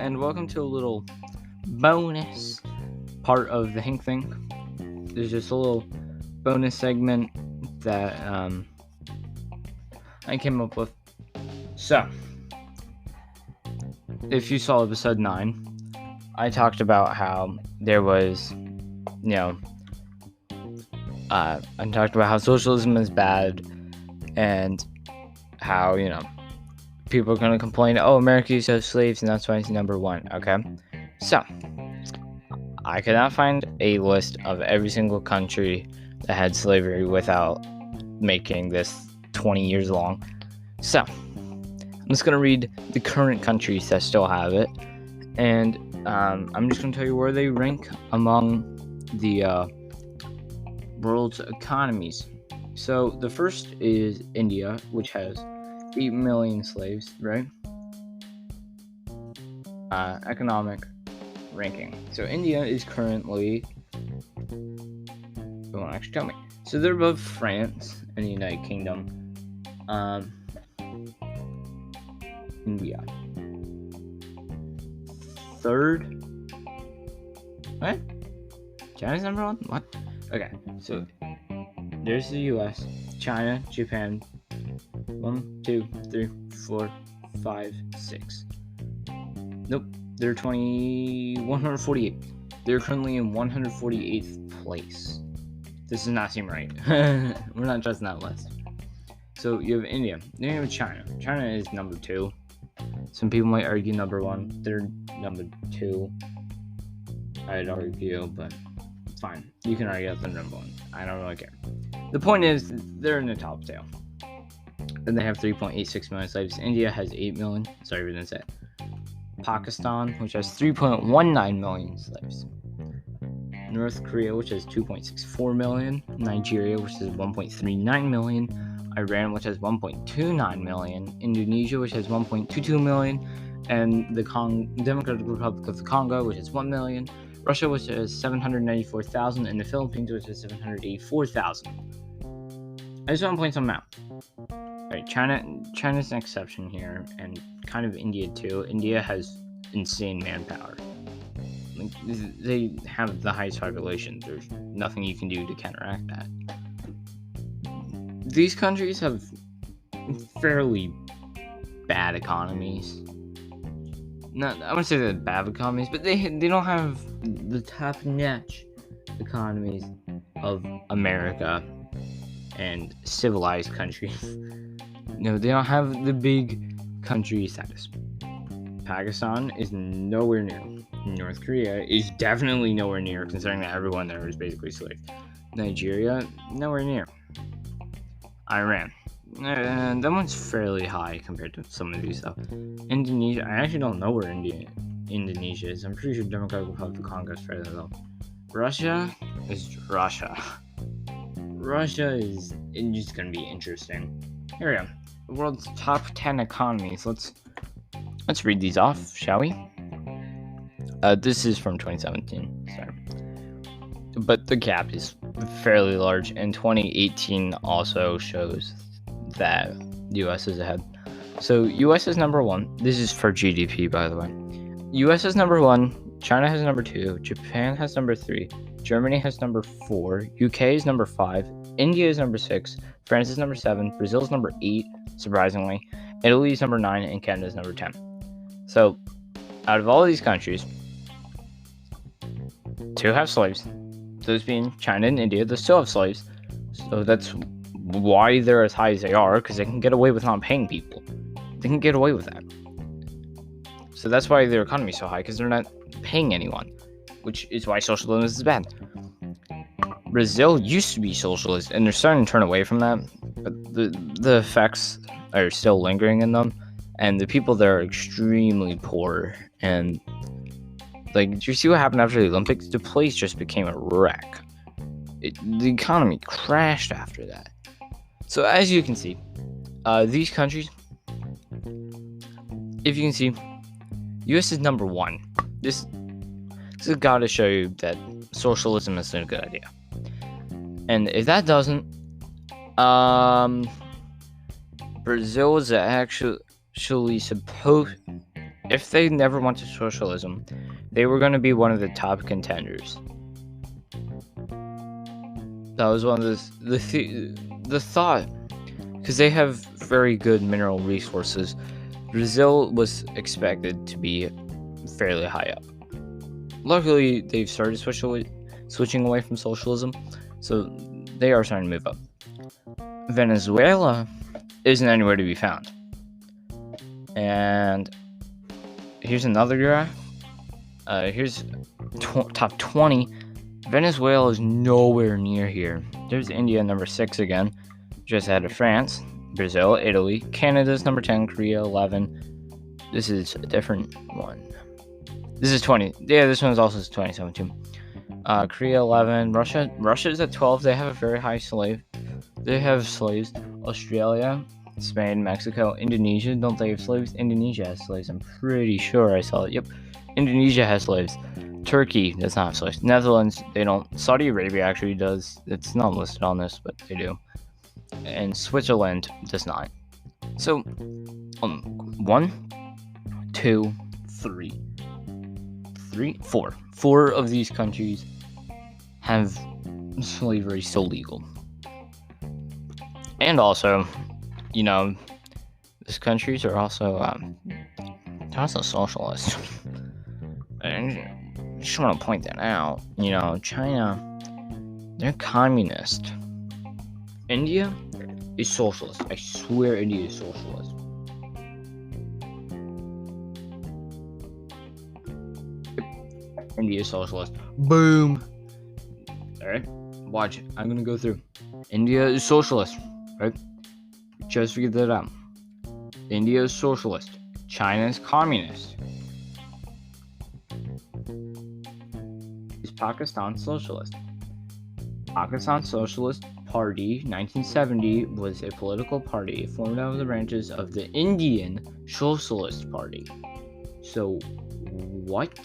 and welcome to a little bonus part of the Hink thing. There's just a little bonus segment that I came up with. So, if you saw episode 9, I talked about how there was, I talked about how socialism is bad and how, people are going to complain, oh, America used to have slaves and that's why it's number 1, okay? So, I could not find a list of every single country that had slavery without making this 20 years long. So, I'm just going to read the current countries that still have it, and I'm just going to tell you where they rank among the world's economies. So, the first is India, which has 8 million slaves, right? Economic ranking. So India is currently, it won't actually tell me. So they're above France and the United Kingdom. India. Third. What? China's number 1? What? Okay, so there's the US, China, Japan. 1, 2, 3, 4, 5, 6. Nope, they're 148. They're currently in 148th place. This does not seem right. We're not trusting that list. So you have India. Then you have China. China is number 2. Some people might argue number 1. They're number 2. I'd argue, but it's fine. You can argue that they're number 1. I don't really care. The point is, they're in the top 2. And they have 3.86 million slaves. India has 8 million. Sorry, we didn't say it. Pakistan, which has 3.19 million slaves. North Korea, which has 2.64 million. Nigeria, which has 1.39 million. Iran, which has 1.29 million. Indonesia, which has 1.22 million. And the Democratic Republic of the Congo, which has 1 million. Russia, which has 794,000. And the Philippines, which has 784,000. I just want to point something out. Right, China's an exception here, and kind of India too. India has insane manpower. Like, they have the highest population. There's nothing you can do to counteract that. These countries have fairly bad economies. Not, I wouldn't say they're bad economies, but they don't have the top-notch economies of America and civilized countries. No, they don't have the big country status. Pakistan is nowhere near. North Korea is definitely nowhere near, considering that everyone there is basically slaves. Nigeria, nowhere near. Iran, that one's fairly high compared to some of these stuff. Indonesia, I actually don't know where Indonesia is. I'm pretty sure Democratic Republic of the Congo is fairly low. Russia is Russia. Russia is just going to be interesting. Here we go. The world's top 10 economies. Let's read these off, shall we? This is from 2017. Sorry. But the gap is fairly large, and 2018 also shows that the US is ahead. So US is number 1. This is for GDP, by the way. US is number 1. China has number 2. Japan has number 3. Germany has number 4, UK is number 5, India is number 6, France is number 7, Brazil is number 8, surprisingly, Italy is number 9, and Canada is number 10. So, out of all of these countries, 2 have slaves, those being China and India. They still have slaves, so that's why they're as high as they are, because they can get away with not paying people. They can get away with that. So that's why their economy is so high, because they're not paying anyone. Which is why socialism is bad. Brazil used to be socialist, and they're starting to turn away from that. But the effects are still lingering in them, and the people there are extremely poor. And did you see what happened after the Olympics? The place just became a wreck. The economy crashed after that. So as you can see, these countries, if you can see, U.S. is number 1. This has got to show you that socialism isn't a good idea. And if that doesn't, Brazil is actually supposed if they never went to socialism, they were going to be one of the top contenders. That was one of the thought, because they have very good mineral resources. Brazil was expected to be fairly high up. Luckily, they've started switching away from socialism, so they are starting to move up. Venezuela isn't anywhere to be found. And here's another graph. Here's top 20. Venezuela is nowhere near here. There's India, number 6 again, just ahead of France. Brazil, Italy, Canada's number 10, Korea 11. This is a different one. This is 20. Yeah, this one's also 2017. Korea 11. Russia's at 12. They have a very high slave. They have slaves. Australia, Spain, Mexico, Indonesia. Don't they have slaves? Indonesia has slaves. I'm pretty sure I saw it. Yep. Indonesia has slaves. Turkey does not have slaves. Netherlands, they don't. Saudi Arabia actually does. It's not listed on this, but they do. And Switzerland does not. So, 1, 2, 3, 4. 4 of these countries have slavery still legal. And also, these countries are also socialist. And I just want to point that out. China, they're communist. India is socialist. I swear India is socialist. India is socialist. Boom. Alright, watch it. I'm gonna go through. India is socialist, right? Just figure that out. India is socialist. China is communist. Is Pakistan socialist? Pakistan Socialist Party, 1970, was a political party formed out of the branches of the Indian Socialist Party. So, what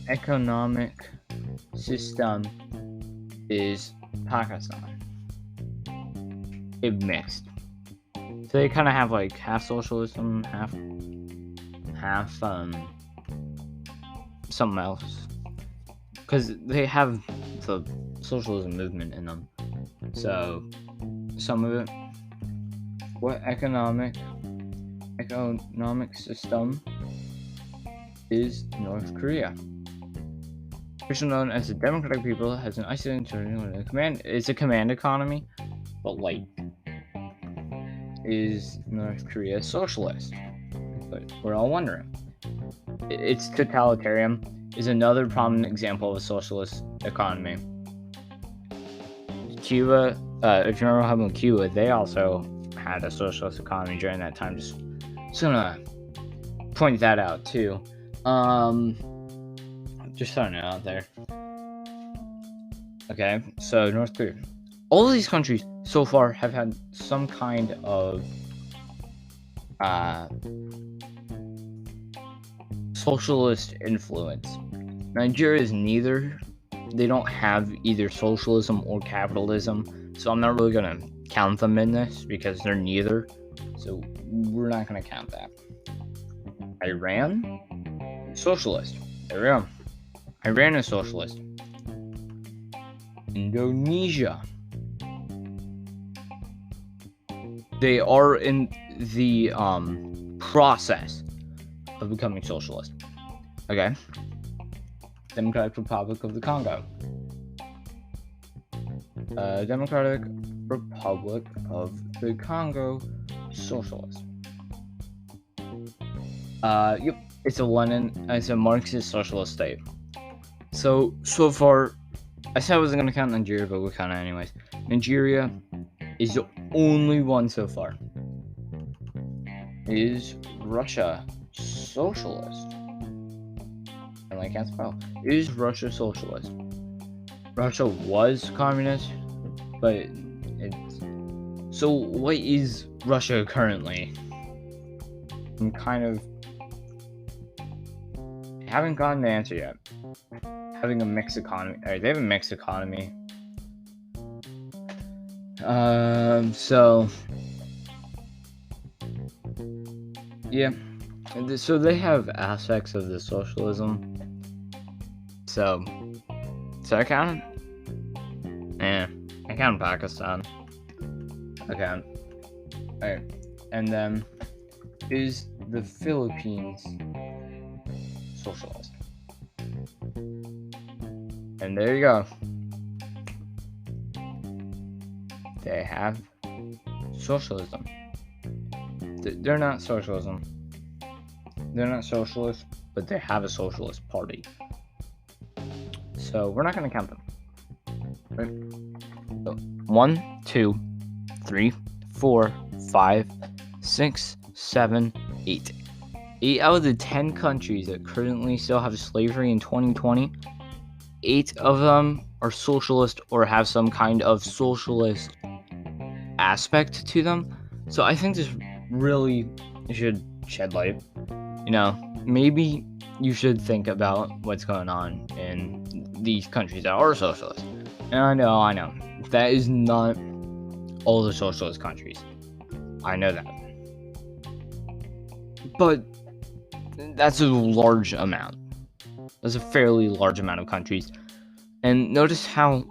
economic system is Pakistan? It mixed. So they kind of have like half socialism, half something else. Because they have the socialism movement in them. So, some of it. What economic system is North Korea? Officially known as the Democratic People, has an isolated command. It's a command economy, but is North Korea socialist? But we're all wondering. It's totalitarian. Is another prominent example of a socialist economy. Cuba, if you remember what happened with Cuba, they also had a socialist economy during that time. Just gonna point that out too. Just throwing it out there. Okay, so North Korea. All of these countries so far have had some kind of socialist influence. Nigeria is neither. They don't have either socialism or capitalism, so I'm not really gonna count them in this because they're neither. So we're not gonna count that. Iran, socialist. There we go. Iran is socialist. Indonesia. They are in the process of becoming socialist. Okay. Democratic Republic of the Congo. Democratic Republic of the Congo, socialist. Yep, it's a Marxist socialist state. So far, I said I wasn't gonna count Nigeria, but we'll count it anyways. Nigeria is the only one so far. Is Russia socialist? And I can't spell. Is Russia socialist? Russia was communist, but it's... So what is Russia currently? I'm kind of... haven't gotten the answer yet. Having a mixed economy. Alright, they have a mixed economy. So... yeah. So they have aspects of the socialism. So I count? Yeah, I count Pakistan. I count. Alright, and then is the Philippines socialist? And there you go. They have socialism. They're not socialism. They're not socialist, but they have a socialist party. So we're not going to count them. Right? So 1, 2, 3, 4, 5, 6, 7, 8. 8 out of the 10 countries that currently still have slavery in 2020, 8 of them are socialist or have some kind of socialist aspect to them. So I think this really should shed light. Maybe you should think about what's going on in these countries that are socialist. And I know, that is not all the socialist countries. I know that. But that's a large amount. That's a fairly large amount of countries. And notice how,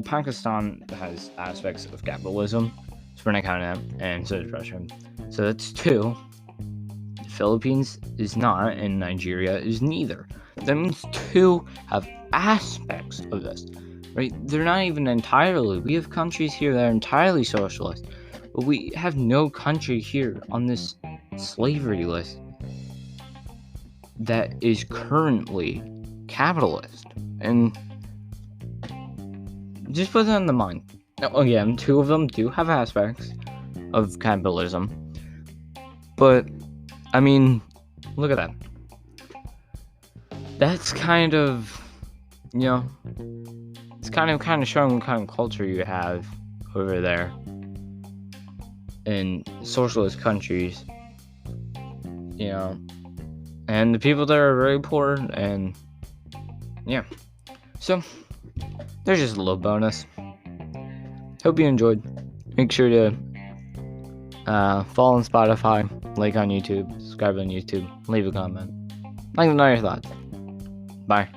Pakistan has aspects of capitalism, so we're not counting that, and so does Russia. So that's 2. The Philippines is not, and Nigeria is neither. That means 2 have aspects of this, right? They're not even entirely. We have countries here that are entirely socialist, but we have no country here on this slavery list that is currently capitalist. And just put that in the mind. Now, again, 2 of them do have aspects of capitalism, but I mean, look at that. That's kind of, it's kind of showing what kind of culture you have over there in socialist countries, and the people there are very poor, and so there's just a little bonus. Hope you enjoyed. Make sure to follow on Spotify, like on YouTube, subscribe on YouTube, leave a comment. Let me know your thoughts. Bye.